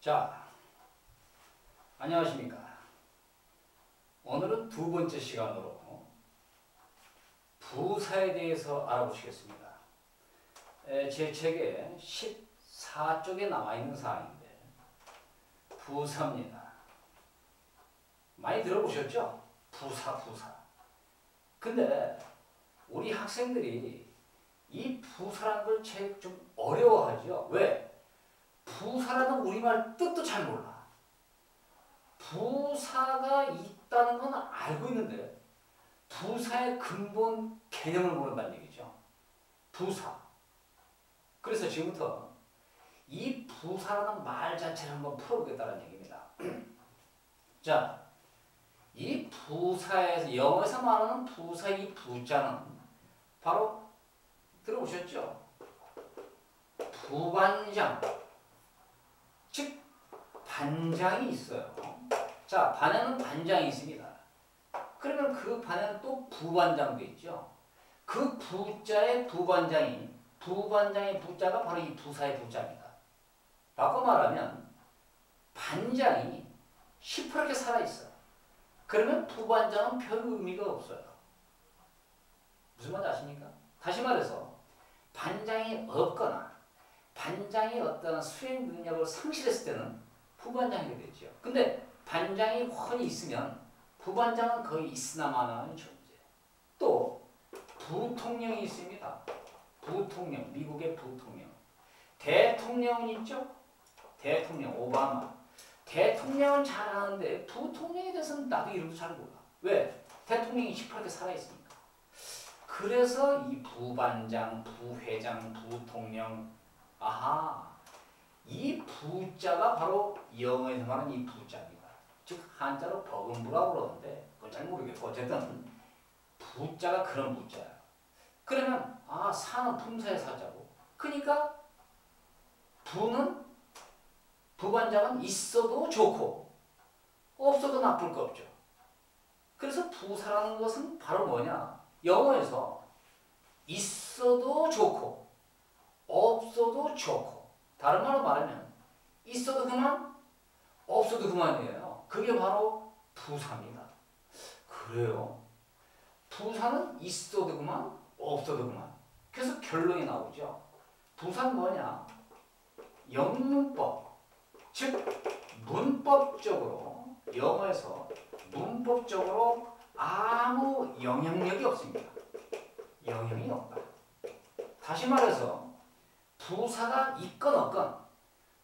자, 안녕하십니까. 오늘은 두 번째 시간으로 부사에 대해서 알아보시겠습니다. 제 책에 14쪽에 남아있는 사항인데 부사입니다. 많이 들어보셨죠? 부사. 근데 우리 학생들이 이 부사라는 걸 좀 어려워하죠. 왜? 부사라는 우리말 뜻도 잘 몰라. 부사가 있다는 건 알고 있는데 부사의 근본 개념을 모른다는 얘기죠. 부사. 그래서 지금부터 이 부사라는 말 자체를 한번 풀어보겠다는 얘기입니다. 자, 이 부사에서 영어에서 말하는 부사 이 부자는 바로 들어보셨죠? 부반장. 즉 반장이 있어요. 자, 반에는 반장이 있습니다. 그러면 그 반에는 또 부반장도 있죠. 그 부자의 부반장의 부자가 바로 이 부사의 부자입니다. 바꿔 말하면 반장이 시퍼렇게 살아있어요. 그러면 부반장은 별 의미가 없어요. 무슨 말인지 아십니까? 다시 말해서 반장이 없거나 반장이 어떤 수행 능력을 상실했을 때는 부반장이 되죠. 근데 반장이 훤히 있으면 부반장은 거의 있으나마나한 존재. 또 부통령이 있습니다. 부통령, 미국의 부통령. 대통령은 있죠? 대통령, 오바마. 대통령은 잘 아는데 부통령에 대해서는 나도 이름도 잘 몰라. 왜? 대통령이 시퍼렇게 살아있으니까. 그래서 이 부반장, 부회장, 부통령, 아하, 이 부자가 바로 영어에서 말하는 이 부자입니다. 즉 한자로 버금부라고 그러는데 그건 잘 모르겠고 어쨌든 부자가 그런 부자야. 그러면 사는 품사의 사자고. 그러니까 부반장은 있어도 좋고 없어도 나쁠 거 없죠. 그래서 부사라는 것은 바로 뭐냐? 영어에서 있어도 좋고 없어도 좋고, 다른 말로 말하면 있어도 그만 없어도 그만이에요. 그게 바로 부사입니다. 그래요? 부사는 있어도 그만 없어도 그만. 그래서 결론이 나오죠. 부사는 뭐냐? 영문법, 즉 문법적으로, 영어에서 문법적으로 아무 영향력이 없습니다. 영향이 없다. 다시 말해서 부사가 있건 없건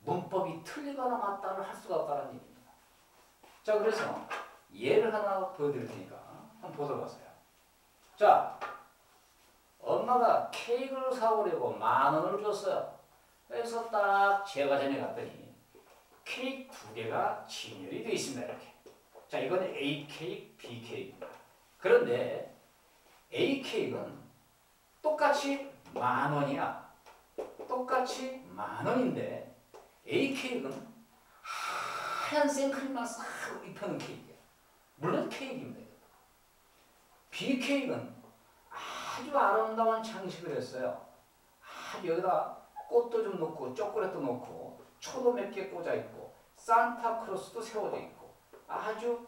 문법이 틀리거나 맞다를 할 수가 없다는 얘기입니다. 자, 그래서 예를 하나 보여드릴 테니까 한번 보도록 하세요. 자, 엄마가 케이크를 사오려고 10,000원을 줬어요. 그래서 딱 제과점에 갔더니 케이크 2개가 진열이 되어 있습니다. 이렇게. 자, 이건 A 케이크, B 케이크입니다. 그런데 A 케이크는 똑같이 10,000원이야. 똑같이 10,000원인데 A 케이크는 하얀 생크림만 싹 입혀놓은 케이크야. 물론 케이크입니다. B 케이크는 아주 아름다운 장식을 했어요. 여기다 꽃도 좀 넣고 초콜릿도 넣고 초도 몇 개 꽂아 있고 산타크로스도 세워져 있고 아주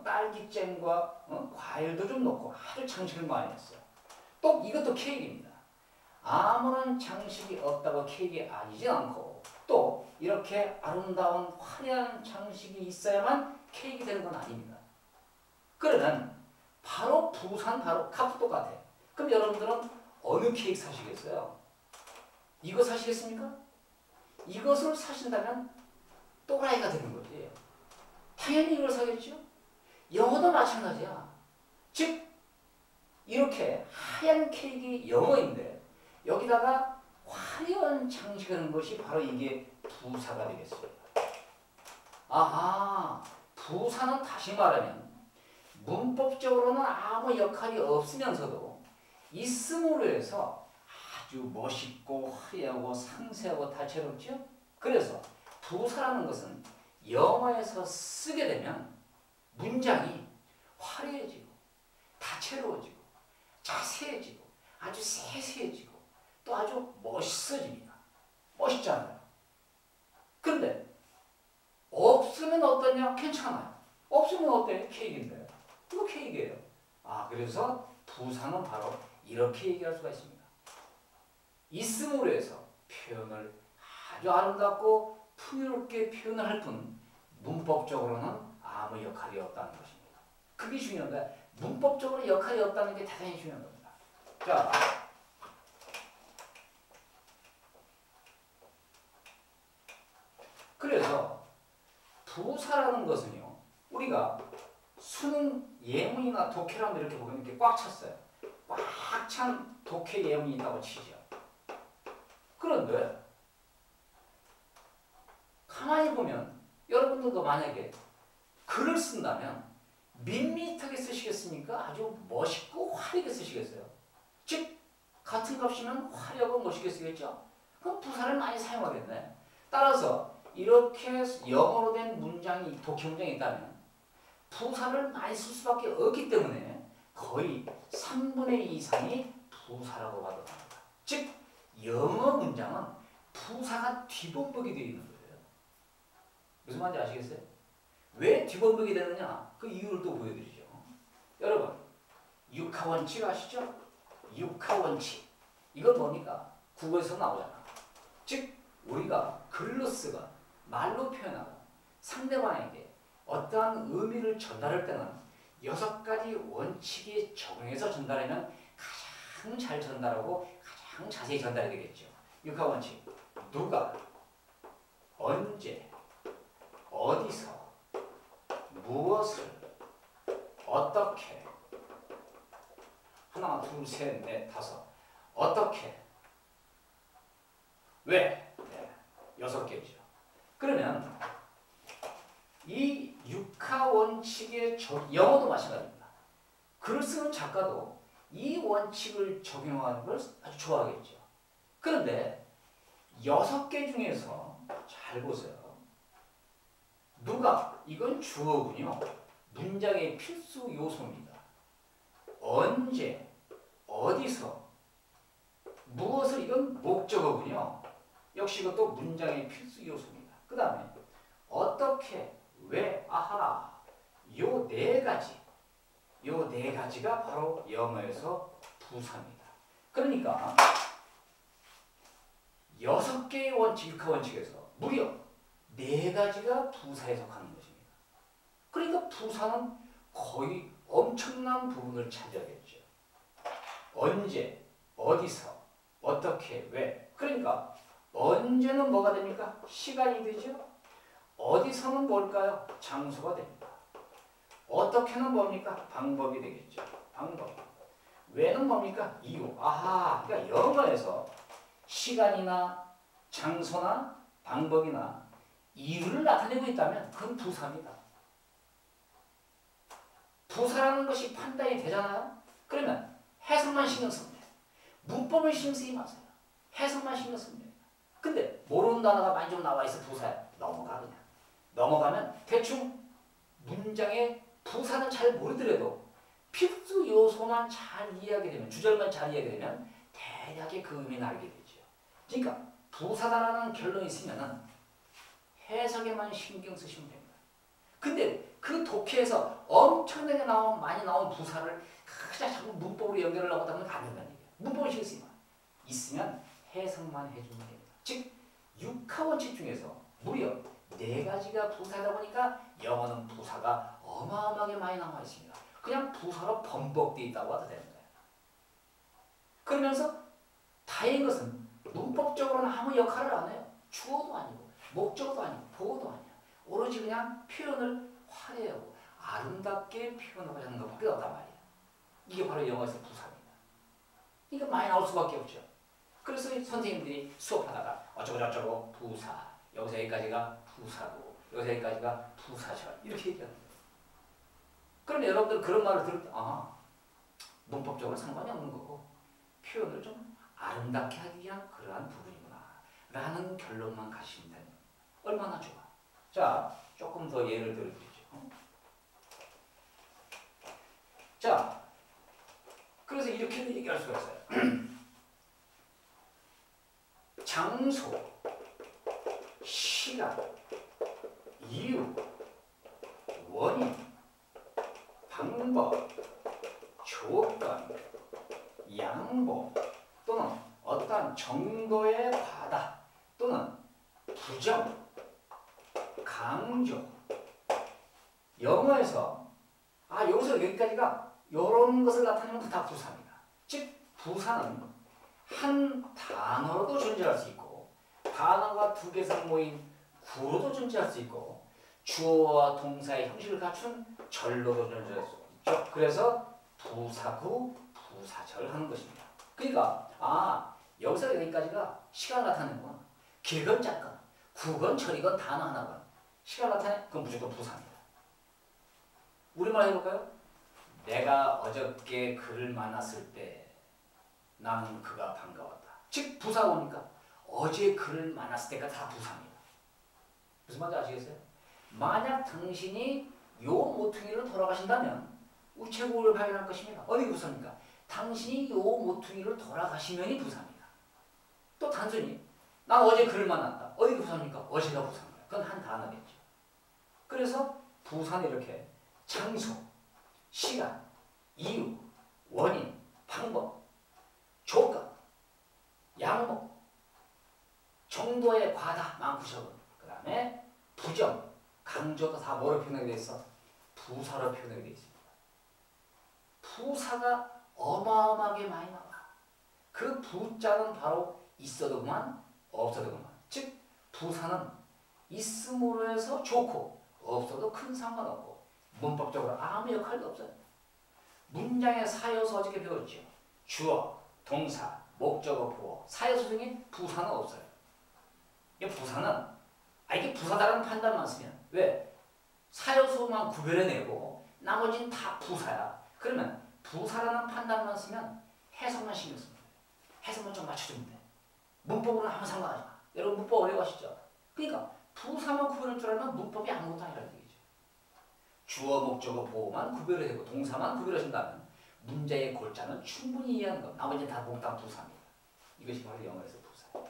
딸기잼과 과일도 좀 넣고 아주 장식을 많이 했어요. 또 이것도 케이크입니다. 아무런 장식이 없다고 케이크가 아니지 않고 또 이렇게 아름다운 화려한 장식이 있어야만 케이크 되는 건 아닙니다. 그러면 바로 부산 바로 값도 똑같아. 그럼 여러분들은 어느 케이크 사시겠어요? 이거 사시겠습니까? 이것을 사신다면 또라이가 되는 거지. 당연히 이걸 사겠죠? 영어도 마찬가지야. 즉 이렇게 하얀 케이크 영어인데 여기다가 화려한 장식을 하는 것이 바로 이게 부사가 되겠습니다. 부사는 다시 말하면 문법적으로는 아무 역할이 없으면서도 있음으로 해서 아주 멋있고 화려하고 상세하고 다채롭죠? 그래서 부사라는 것은 영어에서 쓰게 되면 문장이 화려해지고 다채로워지고 자세해지고 아주 세세해지고 또 아주 멋있어집니다. 멋있잖아요. 그런데 있으면 어떠냐? 괜찮아요. 없으면 어때? 케이크인데. 이거 케이크예요. 그래서 부사는 바로 이렇게 얘기할 수가 있습니다. 있음으로 해서 표현을 아주 아름답고 풍요롭게 표현을 할 뿐 문법적으로는 아무 역할이 없다는 것입니다. 그게 중요한데 문법적으로 역할이 없다는 게 대단히 중요한 겁니다. 자, 그래서 부사라는 것은요, 우리가 수능 예문이나 독해라면 이렇게 보면 이렇게 꽉 찼어요. 꽉 찬 독해 예문이 있다고 치죠. 그런데 가만히 보면 여러분들도 만약에 글을 쓴다면 밋밋하게 쓰시겠습니까? 아주 멋있고 화려하게 쓰시겠어요? 즉 같은 값이면 화려하고 멋있게 쓰겠죠? 그럼 부사를 많이 사용하겠네. 따라서 이렇게 영어로 된 문장이 독해 문장이 있다면 부사를 많이 쓸 수밖에 없기 때문에 거의 3분의 2 이상이 부사라고 봐도 됩니다. 즉 영어 문장은 부사가 뒤범벅이 되어 있는 거예요. 무슨 말인지 아시겠어요? 왜 뒤범벅이 되느냐? 그 이유를 또 보여드리죠. 여러분, 육하원칙 아시죠? 육하원칙. 이건 뭡니까? 국어에서 나오잖아. 즉 우리가 글로 쓰거나 말로 표현하거나 상대방에게 어떠한 의미를 전달할 때는 6가지 원칙에 적용해서 전달하면 가장 잘 전달하고 가장 자세히 전달이 되겠죠. 육하원칙. 누가, 언제, 어디서, 무엇을, 어떻게, 하나, 둘, 셋, 넷, 다섯, 어떻게, 왜, 6개죠. 그러면 이 육하원칙의 영어도 마찬가지입니다. 글을 쓰는 작가도 이 원칙을 적용하는 걸 아주 좋아하겠죠. 그런데 6개 중에서 잘 보세요. 누가, 이건 주어군요. 문장의 필수 요소입니다. 언제, 어디서, 무엇을, 이건 목적어군요. 역시 이것도 문장의 필수 요소입니다. 그 다음에 어떻게, 왜, 아하, 요 4가지. 요 4가지가 바로 영어에서 부사입니다. 그러니까 6개의 원칙, 육하원칙에서 무려 4가지가 부사에 속하는 것입니다. 그러니까 부사는 거의 엄청난 부분을 차지하겠죠. 언제, 어디서, 어떻게, 왜. 그러니까 언제는 뭐가 됩니까? 시간이 되죠. 어디서는 뭘까요? 장소가 됩니다. 어떻게는 뭡니까? 방법이 되겠죠. 방법. 왜는 뭡니까? 이유. 그러니까 영어에서 시간이나 장소나 방법이나 이유를 나타내고 있다면 그건 부사입니다. 부사라는 것이 판단이 되잖아요. 그러면 해석만 신경 쓰면 돼요. 문법을 신경 쓰지 마세요. 해석만 신경 쓰면 돼요. 근데 모르는 단어가 많이 좀 나와 있어 부사에. 넘어가 그냥. 넘어가면 대충 문장의 부사는 잘 모르더라도 필수 요소만 잘 이해하게 되면, 주절만 잘 이해하게 되면 대략의 그 의미는 알게 되죠. 그러니까 부사다라는 결론이 있으면은 해석에만 신경 쓰시면 됩니다. 근데 그 독해에서 엄청나게 많이 나온 부사를 그냥 자꾸 문법으로 연결을 하고 하면 안 된다는 얘기예요. 문법을 신경 쓰지 마. 있으면 해석만 해주면 됩니다. 즉 육하원칙 중에서 무려 4가지가 부사다 보니까 영어는 부사가 어마어마하게 많이 나와 있습니다. 그냥 부사로 번복되어 있다고 해도 되는 거예요. 그러면서 다행인 것은 문법적으로는 아무 역할을 안 해요. 주어도 아니고 목적어도 아니고 보어도 아니야. 오로지 그냥 표현을 화려하고 아름답게 표현하고자 하는 것밖에 없단 말이에요. 이게 바로 영어에서 부사입니다. 그러니까 많이 나올 수밖에 없죠. 그래서 선생님들이 수업하다가 어쩌고저쩌고 부사, 여기서 여기까지가 부사고 여기서 여기까지가 부사절 이렇게 얘기하는 거예요. 그럼 여러분들 그런 말을 들을 때 문법적으로 상관이 없는 거고 표현을 좀 아름답게 하기 위한 그러한 부분이구나 라는 결론만 가시면 됩니다. 얼마나 좋아. 자, 조금 더 예를 들어드리죠. 자, 그래서 이렇게 얘기할 수가 있어요. 장소, 시간, 이유, 원인, 방법, 조건, 양보 또는 어떠한 정도의 과다 또는 부정, 강조. 영어에서 여기서 여기까지가 이런 것을 나타내면 다 부사입니다. 즉 부사는 한 단어로도 존재할 수 있고 단어가 두 개 이상 모인 구로도 존재할 수 있고 주어와 동사의 형식을 갖춘 절로도 존재할 수 있죠. 그래서 부사구, 부사절 하는 것입니다. 그러니까 여기서 여기까지가 시간을 나타내는구나. 길건 짧건 구건 절이건 단어 하나건 시간을 나타내 그건 무조건 부사입니다. 우리말 해볼까요? 내가 어저께 그를 만났을 때 나는 그가 반가웠다. 즉 부사구니까 어제 그를 만났을 때가 다 부사입니다. 무슨 말인지 아시겠어요? 만약 당신이 요 모퉁이로 돌아가신다면 우체국을 발견할 것입니다. 어디 부사입니까? 당신이 요 모퉁이로 돌아가시면이 부사입니다. 또 단순히 난 어제 그를 만났다. 어디 부사입니까? 어제가 부사입니다. 그건 한 단어겠죠. 그래서 부사는 이렇게 장소, 시간, 이유, 원인, 방법, 조건, 양목, 정도의 과다, 많고 적은, 그 다음에 부정, 강조도 다 뭐로 표현하게 돼 있어? 부사로 표현하게 돼 있습니다. 부사가 어마어마하게 많이 나와. 그 부자는 바로 있어도 그만, 없어도 그만. 즉 부사는 있음으로 해서 좋고 없어도 큰 상관없고 문법적으로 아무 역할도 없어요. 문장의 사요소 어저께 배웠죠. 주어, 동사, 목적어, 보어. 사요소 중에 부사는 없어요. 이 부사는 이게 부사다라는 판단만 쓰면 왜? 사요소만 구별해내고 나머지는 다 부사야. 그러면 부사라는 판단만 쓰면 해석만 신경 쓰면 돼. 해석만 좀 맞춰주면 돼. 문법으로는 아무 상관하지 마. 여러분 문법 어려워하시죠? 그러니까 부사만 구별할 줄 알면 문법이 아무것도 아니라는 얘기죠. 주어, 목적어, 보어만 구별을 하고 동사만 구별하신다면 문제의 골자는 충분히 이해하는 것. 나머지는 다 몽땅 부사입니다. 이것이 바로 영어에서 부사예요.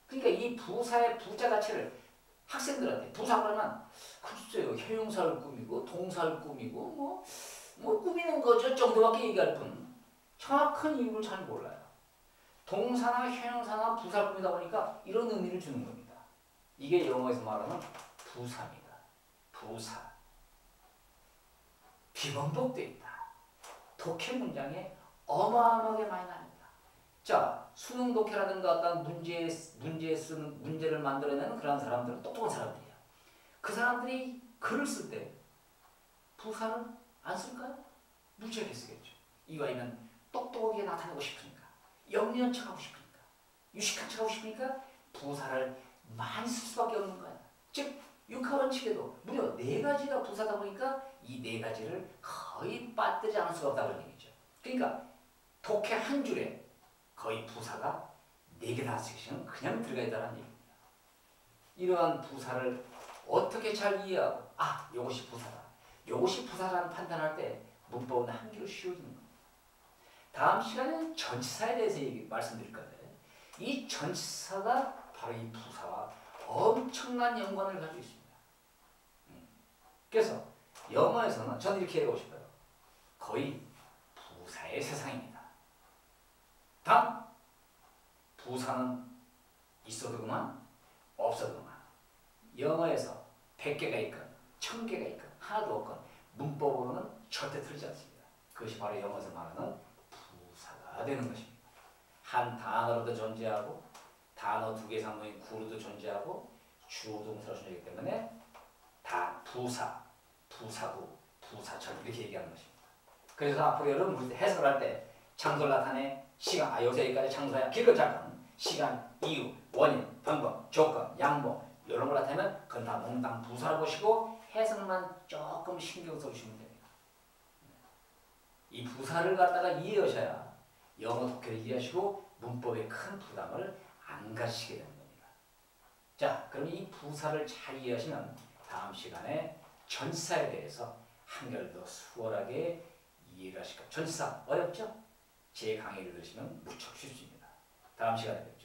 그러니까 이 부사의 부자 자체를 학생들한테 부사 그러면 글쎄요 형용사를 꾸미고 동사를 꾸미고 뭐 꾸미는 거죠 정도밖에 얘기할 뿐 정확한 이유를 잘 몰라요. 동사나 형용사나 부사를 꾸미다 보니까 이런 의미를 주는 겁니다. 이게 영어에서 말하는 부사입니다. 부사. 비번복되어 있다. 독해 문장에 어마어마하게 많이 납니다. 자, 수능 독해라든가 어떤 문제를 만들어내는 그런 사람들은 똑똑한 사람들이야. 그 사람들이 글을 쓸 때 부사를 안 쓸까요? 무지하게 쓰겠죠. 이유는 똑똑하게 나타내고 싶으니까, 영리한 척하고 싶으니까, 유식한 척하고 싶으니까 부사를 많이 쓸 수밖에 없는 거야. 즉 육하원칙에도 무려 4가지가 부사다 보니까 이 4가지를 거의 빠뜨리지 않을 수가 없다는 얘기죠. 그러니까 독해 한 줄에 거의 부사가 4개, 5개씩은 그냥 들어가 있다는 얘기입니다. 이러한 부사를 어떻게 잘 이해하고 이것이 부사다. 이것이 부사라는 판단할 때 문법은 한결 쉬워지는 겁니다. 다음 시간에는 전치사에 대해서 말씀드릴 건데 이 전치사가 바로 이 부사와 엄청난 연관을 가지고 있습니다. 그래서 영어에서는 저는 이렇게 얘기하고 싶어요. 거의 부사의 세상입니다. 다음 부사는 있어도 그만 없어도 그만. 영어에서 100개가 있건 1000개가 있건 하나도 없건 문법으로는 절대 틀리지 않습니다. 그것이 바로 영어에서 말하는 부사가 되는 것입니다. 한 단어로도 존재하고 단어 2개 이상 모인 구로도 존재하고 주어 동사로 존재하기 때문에 다 부사, 부사구, 부사절 이렇게 얘기하는 것입니다. 그래서 앞으로 여러분 해석을 할 때 장소를 나타내 시간, 여기서 여기까지 장소야 길건 짧건 시간, 이유, 원인, 방법, 조건, 양보 이런 걸 나타내면 그건 다 몽땅 부사를 보시고 해석만 조금 신경 써주시면 됩니다. 이 부사를 갖다가 이해하셔야 영어 독해를 이해하시고 문법에 큰 부담을 안 가시게 되는 겁니다. 자, 그럼 이 부사를 잘 이해하시면 다음 시간에 전치사에 대해서 한결 더 수월하게 이해를 하실 겁니다. 전치사 어렵죠? 제 강의를 들으시면 무척 쉽습니다. 다음 시간에 뵙겠습니다.